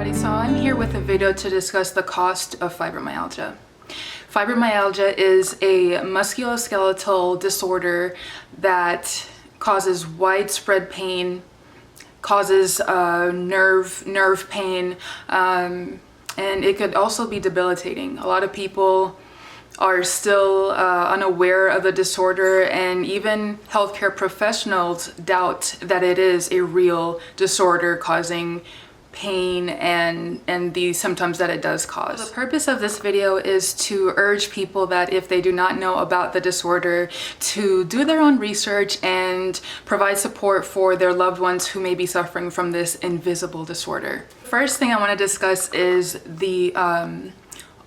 everybody, so I'm here with a video to discuss the cost of fibromyalgia. Fibromyalgia is a musculoskeletal disorder that causes widespread pain, causes nerve pain, and it could also be debilitating. A lot of people are still unaware of the disorder, and even healthcare professionals doubt that it is a real disorder causing pain and the symptoms that it does cause. The purpose of this video is to urge people that if they do not know about the disorder, to do their own research and provide support for their loved ones who may be suffering from this invisible disorder. First thing I want to discuss is the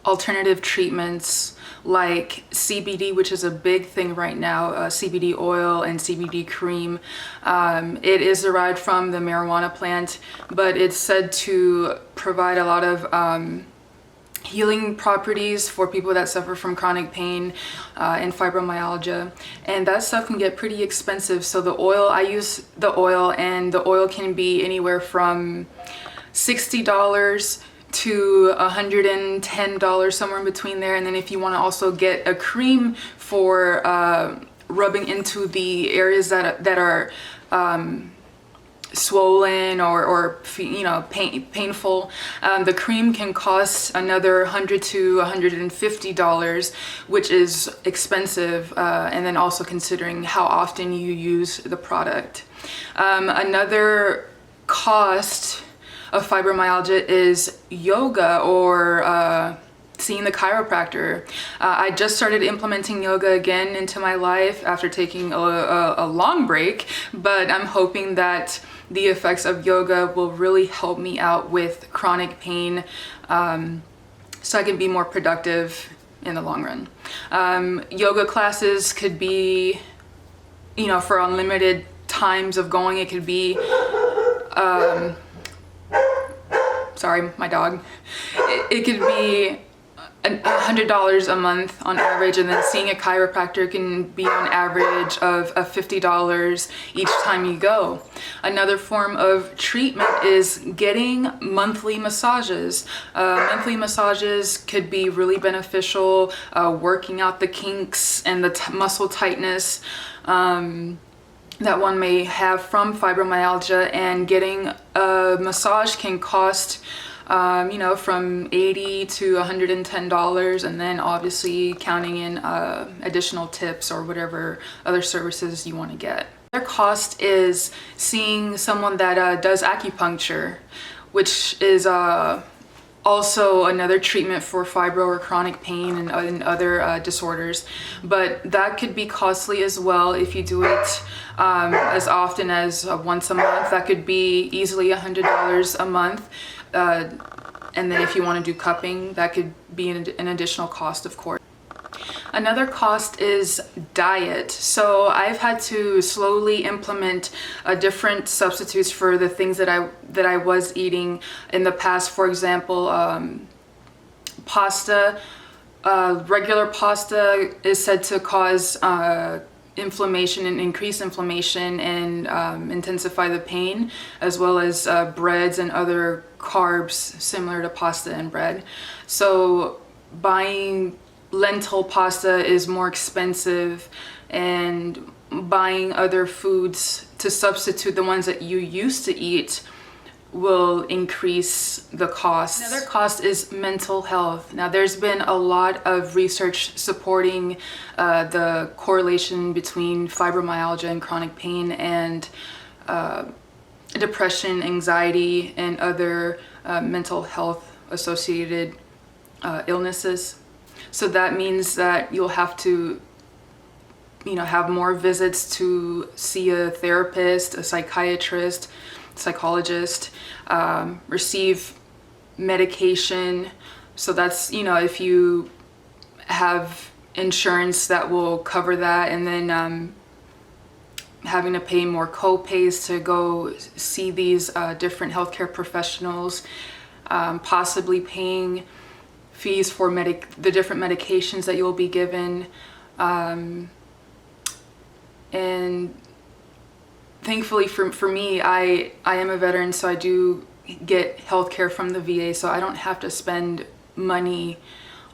alternative treatments like CBD, which is a big thing right now, CBD oil and CBD cream. It is derived from the marijuana plant, but it's said to provide a lot of healing properties for people that suffer from chronic pain and fibromyalgia, and that stuff can get pretty expensive. So the oil, I use the oil, and the oil can be anywhere from $60 to $110, somewhere in between there. And then if you want to also get a cream for rubbing into the areas that are swollen or you know, painful, the cream can cost another $100 to $150, which is expensive, and then also considering how often you use the product. Another cost of fibromyalgia is yoga or seeing the chiropractor. I just started implementing yoga again into my life after taking a long break, but I'm hoping that the effects of yoga will really help me out with chronic pain, so I can be more productive in the long run. Yoga classes could be, you know, for unlimited times of going. It could be sorry, my dog. It could be $100 a month on average, and then seeing a chiropractor can be on average of $50 each time you go. Another form of treatment is getting monthly massages. Monthly massages could be really beneficial, working out the kinks and the muscle tightness that one may have from fibromyalgia, and getting a massage can cost you know, from $80 to $110, and then obviously counting in additional tips or whatever other services you want to get. Another cost is seeing someone that does acupuncture, which is also another treatment for fibro or chronic pain and other disorders, but that could be costly as well if you do it as often as once a month. That could be easily $100 a month, and then if you want to do cupping, that could be an additional cost, of course. Another cost is diet. So I've had to slowly implement different substitutes for the things that I was eating in the past. For example, pasta. Regular pasta is said to cause inflammation and increase inflammation and intensify the pain, as well as breads and other carbs similar to pasta and bread. So buying lentil pasta is more expensive, and buying other foods to substitute the ones that you used to eat will increase the cost. Another cost is mental health. Now, there's been a lot of research supporting the correlation between fibromyalgia and chronic pain and depression, anxiety, and other mental health associated illnesses. So that means that you'll have to, you know, have more visits to see a therapist, a psychiatrist, psychologist, receive medication. So that's, you know, if you have insurance that will cover that, and then having to pay more co-pays to go see these different healthcare professionals, possibly paying fees for the different medications that you'll be given, and thankfully for me, I am a veteran, so I do get health care from the VA, so I don't have to spend money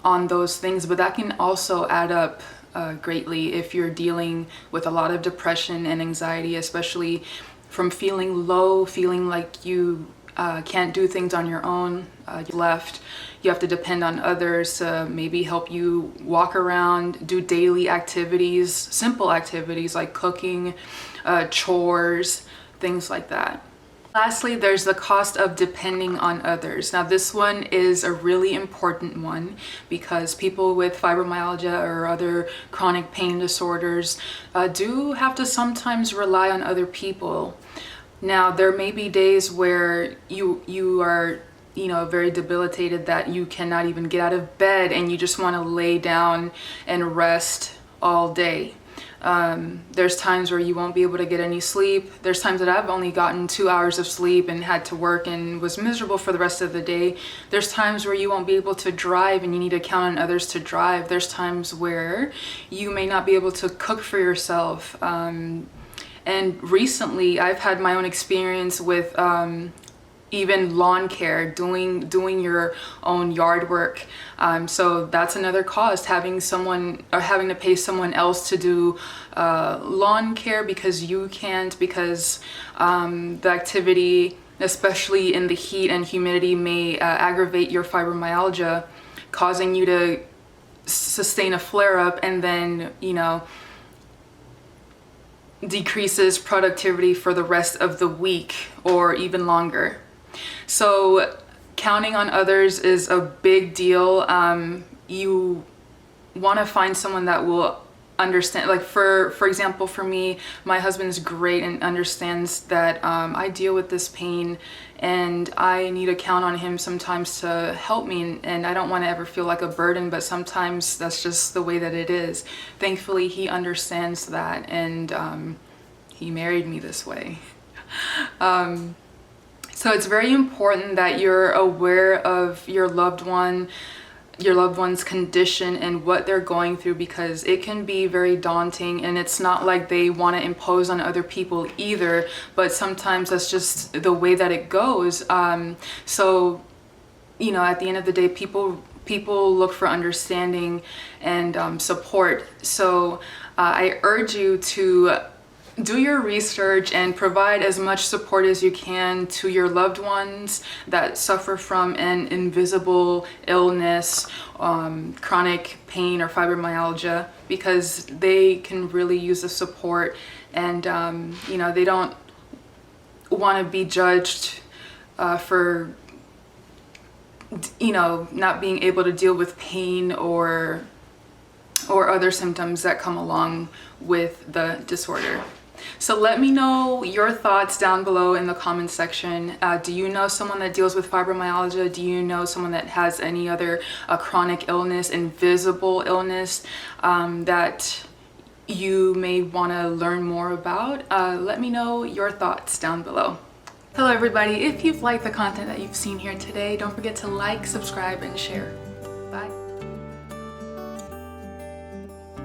on those things. But that can also add up greatly if you're dealing with a lot of depression and anxiety, especially from feeling low, feeling like you can't do things on your own. You have to depend on others to maybe help you walk around, do daily activities, simple activities like cooking, chores, things like that. Lastly, there's the cost of depending on others. Now, this one is a really important one because people with fibromyalgia or other chronic pain disorders do have to sometimes rely on other people. Now, there may be days where you are, very debilitated, that you cannot even get out of bed and you just want to lay down and rest all day. There's times where you won't be able to get any sleep. There's times that I've only gotten 2 hours of sleep and had to work and was miserable for the rest of the day. There's times where you won't be able to drive and you need to count on others to drive. There's times where you may not be able to cook for yourself. And recently I've had my own experience with even lawn care, doing your own yard work. So that's another cost, having to pay someone else to do lawn care because you can't, because the activity, especially in the heat and humidity, may aggravate your fibromyalgia, causing you to sustain a flare-up, and then decreases productivity for the rest of the week or even longer. So counting on others is a big deal. You want to find someone that will understand. Like for example, for me, my husband's great and understands that I deal with this pain and I need to count on him sometimes to help me, and I don't want to ever feel like a burden, but sometimes that's just the way that it is. Thankfully, he understands that, and he married me this way. So it's very important that you're aware of your loved one's condition and what they're going through, because it can be very daunting, and it's not like they want to impose on other people either, but sometimes that's just the way that it goes. So at the end of the day, people look for understanding and support. So I urge you to do your research and provide as much support as you can to your loved ones that suffer from an invisible illness, chronic pain or fibromyalgia, because they can really use the support, and they don't want to be judged for not being able to deal with pain or other symptoms that come along with the disorder. So let me know your thoughts down below in the comments section. Do you know someone that deals with fibromyalgia? Do you know someone that has any other chronic illness, invisible illness, that you may want to learn more about? Let me know your thoughts down below. Hello everybody, if you've liked the content that you've seen here today, don't forget to like, subscribe, and share. Bye.